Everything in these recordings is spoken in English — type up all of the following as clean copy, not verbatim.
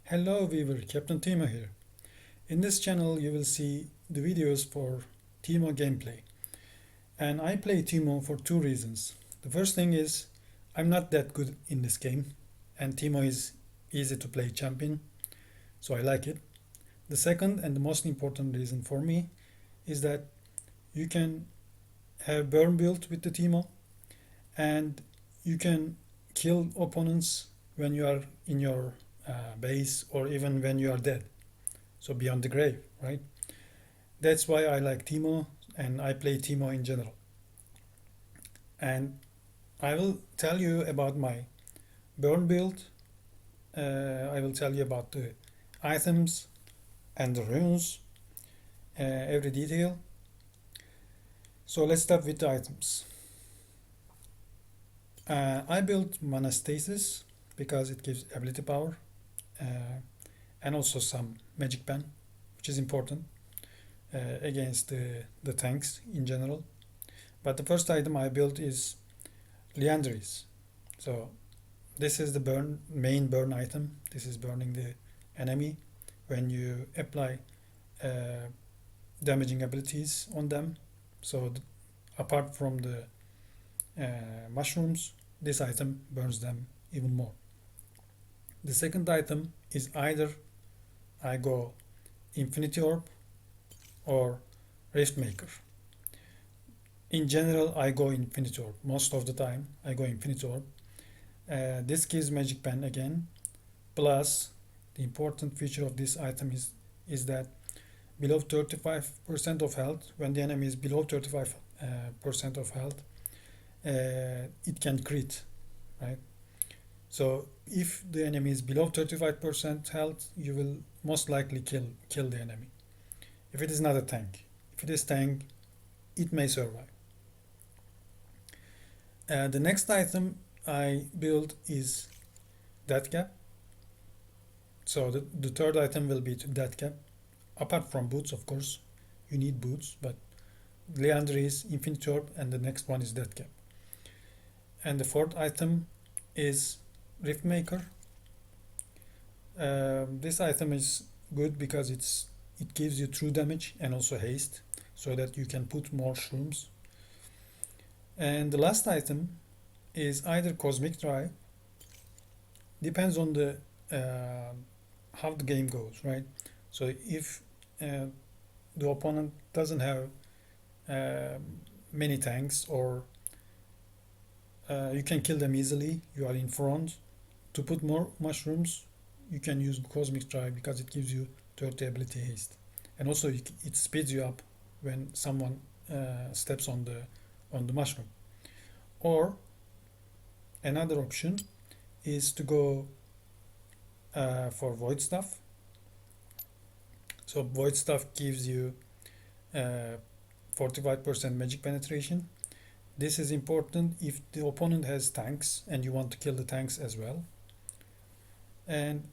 Hello viewer, Captain Teemo here. In this channel you will see the videos for Teemo gameplay. And I play Teemo for two reasons. The first thing is I'm not that good in this game and Teemo is easy to play champion, so I like it. The second and the most important reason for me is that you can have burn build with the Teemo and you can kill opponents when you are in your base or even when you are dead, so beyond the grave, right? That's why I like Teemo and I play Teemo in general. And I will tell you about my burn build. I will tell you about the items and the runes, every detail. So let's start with the items. I built mana stasis because it gives ability power and also some magic pen, which is important against the tanks in general. But the first item I built is Leanderies. So this is the main burn item. This is burning the enemy when you apply damaging abilities on them. So apart from the mushrooms, this item burns them even more. The second item is either I go Infinity Orb or Rift Maker. In general, I go Infinity Orb. Most of the time, I go Infinity Orb. This gives Magic Pen again. Plus, the important feature of this item is that below 35% of health, when the enemy is below 35% of health, it can crit, right? So if the enemy is below 35% health, you will most likely kill the enemy. If it is not a tank. If it is tank, it may survive. The next item I build is Death Cap. So the third item will be Death Cap. Apart from boots, of course, you need boots, but Leanderies, Infinity Orb, and the next one is Death Cap. And the fourth item is Rift Maker. This item is good because it gives you true damage and also haste, so that you can put more shrooms. And the last item is either Cosmic Drive. Depends on the how the game goes, right? So if the opponent doesn't have many tanks, or you can kill them easily, you are in front. To put more mushrooms, you can use Cosmic Drive because it gives you 30 ability haste, and also it speeds you up when someone steps on the mushroom. Or another option is to go for Void Stuff. So Void Stuff gives you 45% magic penetration. This is important if the opponent has tanks and you want to kill the tanks as well. And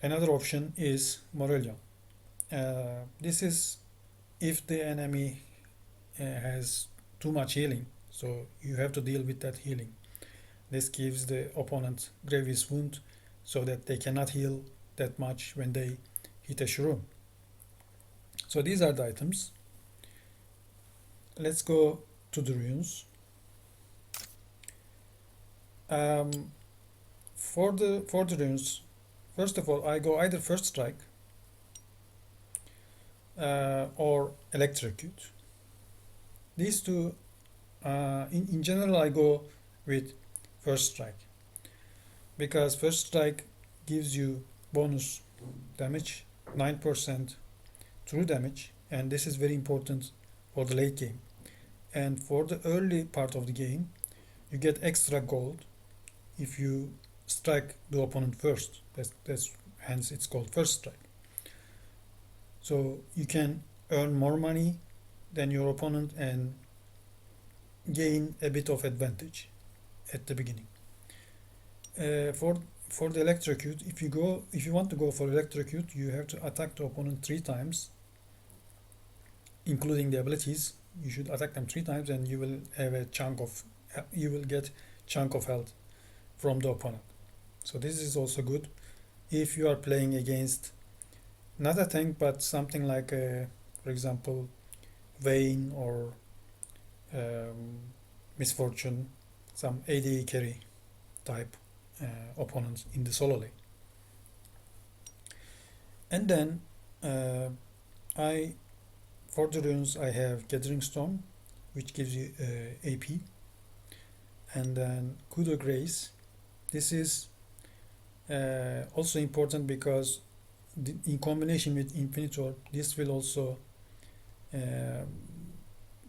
another option is Morellion. This is if the enemy has too much healing, so you have to deal with that healing. This gives the opponent grievous wound so that they cannot heal that much when they hit a shroom. So these are the items. Let's go to the runes. For the runes, first of all, I go either First Strike or Electrocute. These two, in general, I go with First Strike because First Strike gives you bonus damage, 9% true damage, and this is very important for the late game. And for the early part of the game, you get extra gold if you strike the opponent first. That's hence it's called First Strike. So you can earn more money than your opponent and gain a bit of advantage at the beginning. For the Electrocute, if you want to go for Electrocute, you have to attack the opponent 3 times, including the abilities. You should attack them 3 times, and you will get chunk of health from the opponent. So this is also good if you are playing against not a tank but something like for example Vayne or um, Misfortune, some AD carry type opponents in the solo lane. And then I for the runes I have Gathering Storm, which gives you AP, and then Coup de Grace. This is also important because in combination with Infinite Orb, this will also uh,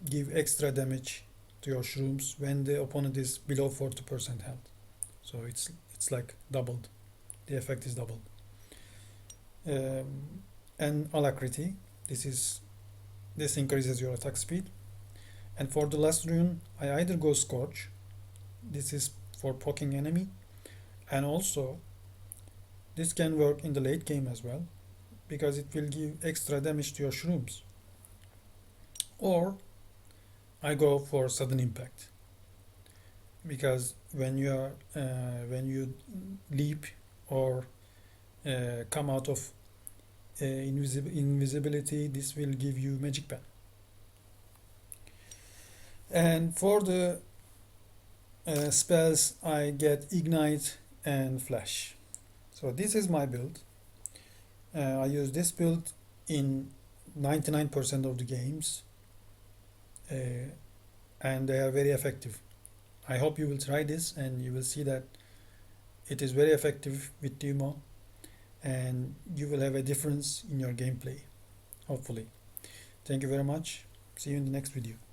give extra damage to your shrooms when the opponent is below 40% health. So it's like doubled. The effect is doubled. And Alacrity. This increases your attack speed. And for the last rune, I either go Scorch. This is for poking enemy, and also this can work in the late game as well because it will give extra damage to your shrooms. Or I go for Sudden Impact because when you leap or come out of invisibility, this will give you Magic Pen. And for the spells, I get Ignite and Flash. So this is my build. I use this build in 99% of the games, and they are very effective. I hope you will try this and you will see that it is very effective with Teemo, and you will have a difference in your gameplay, hopefully. Thank you very much. See you in the next video.